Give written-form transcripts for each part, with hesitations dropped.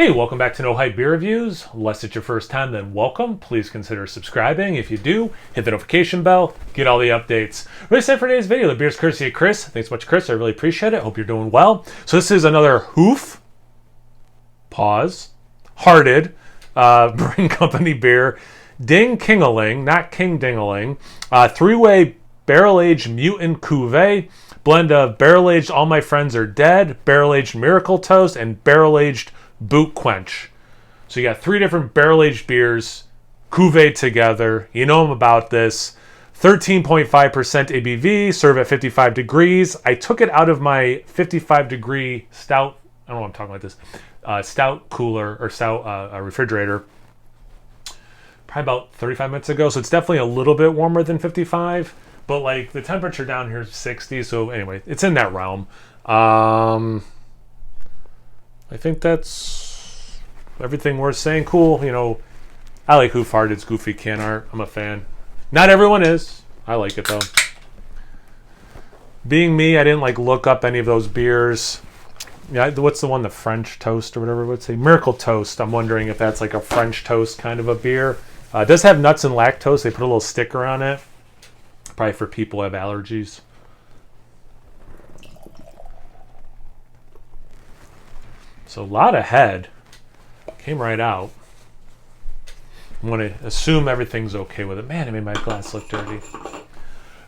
Hey, welcome back to No Hype Beer Reviews. Unless it's your first time, then welcome. Please consider subscribing. If you do, hit the notification bell, get all the updates. Really excited for today's video. The beer's courtesy of Chris. Thanks so much, Chris. I really appreciate it. Hope you're doing well. So this is another Hoof, hearted, brewing company beer. Ding-A-Ling, not King Ding-A-Ling. Three-way barrel-aged mutant Cuvee. Blend of barrel-aged All My Friends Are Dead, barrel-aged Miracle Toast, and barrel-aged Bootquench. So you got three different barrel-aged beers, together. You know them about this. 13.5% ABV, serve at 55 degrees. I took it out of my 55 degree Stout, I don't know why I'm talking like this, Stout cooler, or Stout refrigerator, probably about 35 minutes ago. So it's definitely a little bit warmer than 55, but like the temperature down here is 60. So anyway, it's in that realm. I think that's everything worth saying. Cool, you know, I like Hoof art. It's goofy can art. I'm a fan. Not everyone is. I like it though. Being me, I didn't like look up any of those beers. Yeah, what's the one, the French toast or whatever it would say? Miracle Toast. I'm wondering if that's like a French toast kind of a beer. It does have nuts and lactose. They put a little sticker on it. Probably for people who have allergies. So a lot of head. Came right out. I'm going to assume everything's okay with it. Man, it made my glass look dirty.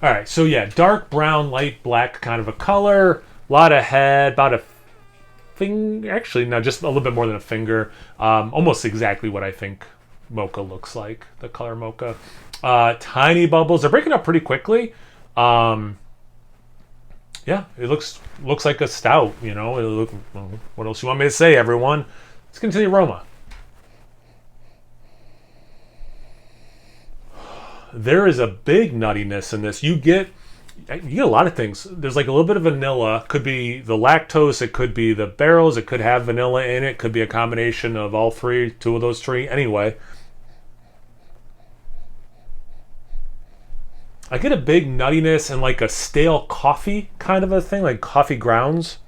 Alright, so yeah, dark brown, light black kind of a color. A lot of head, about a finger. Actually, no, just a little bit more than a finger. Almost exactly what I think mocha looks like, the color mocha. Tiny bubbles. They're breaking up pretty quickly. Yeah, it looks like a stout, you know. What else you want me to say, everyone? Let's get into the aroma. There is a big nuttiness in this. You get a lot of things. There's like a little bit of vanilla. Could be the lactose. It could be the barrels. It could have vanilla in it. Could be a combination of all three, two of those three. Anyway, I get a big nuttiness and like a stale coffee kind of a thing, like coffee grounds.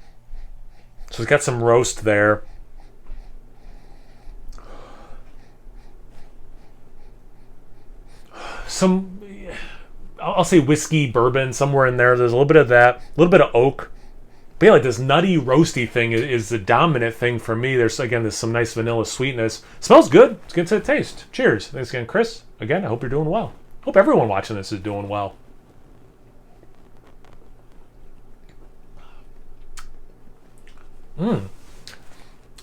So it's got some roast there. Some, I'll say whiskey, bourbon, somewhere in there. There's a little bit of that, a little bit of oak. But yeah, like this nutty, roasty thing is the dominant thing for me. There's some nice vanilla sweetness. Smells good. Let's get into the taste. Cheers. Thanks again, Chris. Again, I hope you're doing well. Hope everyone watching this is doing well.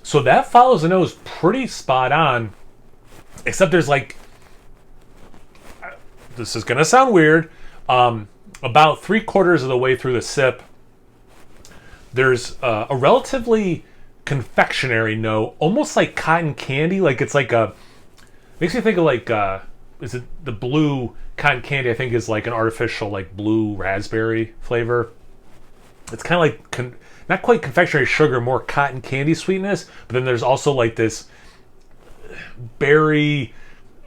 So that follows the nose pretty spot on, except there's like, this is gonna sound weird, about 3/4 of the way through the sip, there's a relatively confectionery note, almost like cotton candy. Like it's like makes me think of like, is it the blue cotton candy? I think is like an artificial like blue raspberry flavor. It's kind of like not quite confectionery sugar, more cotton candy sweetness. But then there's also like this berry,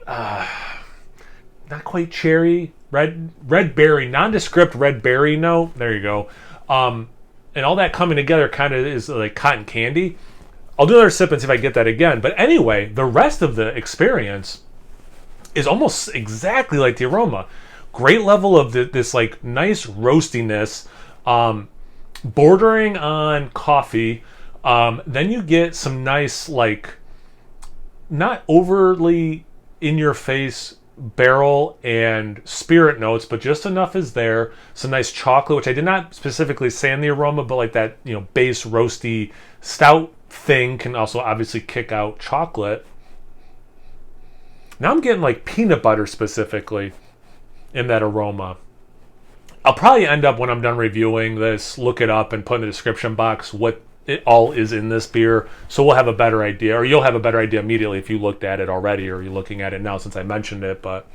not quite cherry, red berry, nondescript red berry note. There you go. And all that coming together kind of is like cotton candy. I'll do another sip and see if I get that again. But anyway, the rest of the experience is almost exactly like the aroma. Great level of this like nice roastiness, bordering on coffee. Then you get some nice, like, not overly in your face barrel and spirit notes, but just enough is there. Some nice chocolate, which I did not specifically say in the aroma, but like that, you know, base roasty stout thing can also obviously kick out chocolate. Now I'm getting like peanut butter specifically in that aroma. I'll probably end up, when I'm done reviewing this, look it up and put in the description box what it all is in this beer, so we'll have a better idea, or you'll have a better idea immediately if you looked at it already, or you're looking at it now since I mentioned it. But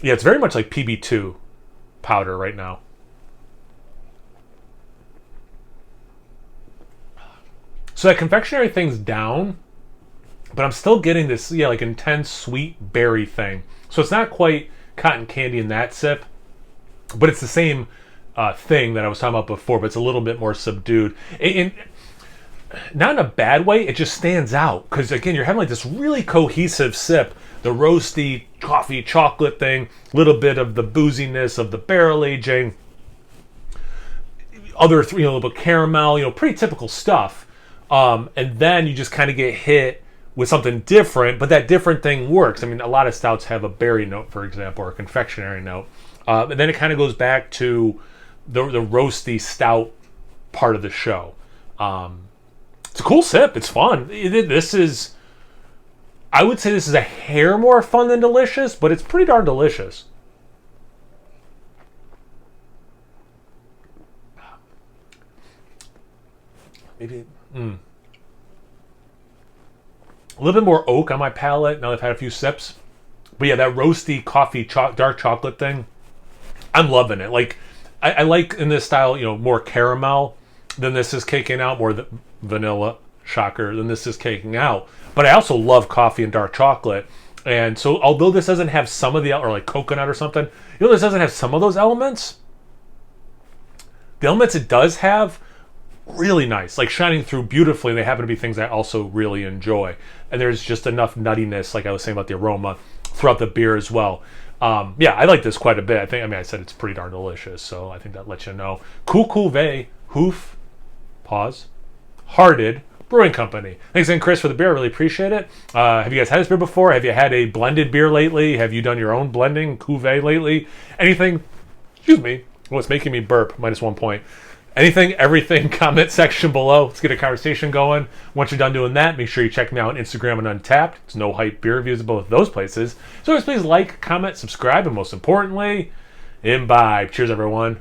yeah, it's very much like PB2 powder right now. So that confectionery thing's down, but I'm still getting this, yeah, like intense sweet berry thing. So it's not quite cotton candy in that sip, but it's the same thing that I was talking about before, but it's a little bit more subdued. And not in a bad way, it just stands out. Because again, you're having like this really cohesive sip. The roasty coffee chocolate thing, a little bit of the booziness of the barrel aging, other a little bit of caramel, pretty typical stuff. And then you just kind of get hit with something different, but that different thing works. I mean, a lot of stouts have a berry note, for example, or a confectionery note. And then it kind of goes back to the roasty stout part of the show. It's a cool sip. It's fun. I would say this is a hair more fun than delicious, but it's pretty darn delicious. Maybe a little bit more oak on my palate now that I've had a few sips. But yeah, that roasty coffee dark chocolate thing, I'm loving it. Like I like in this style, more caramel than this is caking out, more the vanilla, shocker, than this is caking out. But I also love coffee and dark chocolate. And so although this doesn't have some of the, or like coconut or something, this doesn't have some of those elements, the elements it does have, really nice, like shining through beautifully. They happen to be things I also really enjoy. And there's just enough nuttiness, like I was saying about the aroma, throughout the beer as well. Yeah, I like this quite a bit. I said it's pretty darn delicious, so I think that lets you know. Cuvee, Hoof, pause, Hearted Brewing Company. Thanks again, Chris, for the beer. I really appreciate it. Have you guys had this beer before? Have you had a blended beer lately? Have you done your own blending, Cuvee, lately? Anything? Excuse me. Oh, it's making me burp. -1 point. Anything, everything, comment section below. Let's get a conversation going. Once you're done doing that, make sure you check me out on Instagram and Untapped. It's No Hype Beer Reviews at both of those places. So please like, comment, subscribe, and most importantly, imbibe. Cheers, everyone.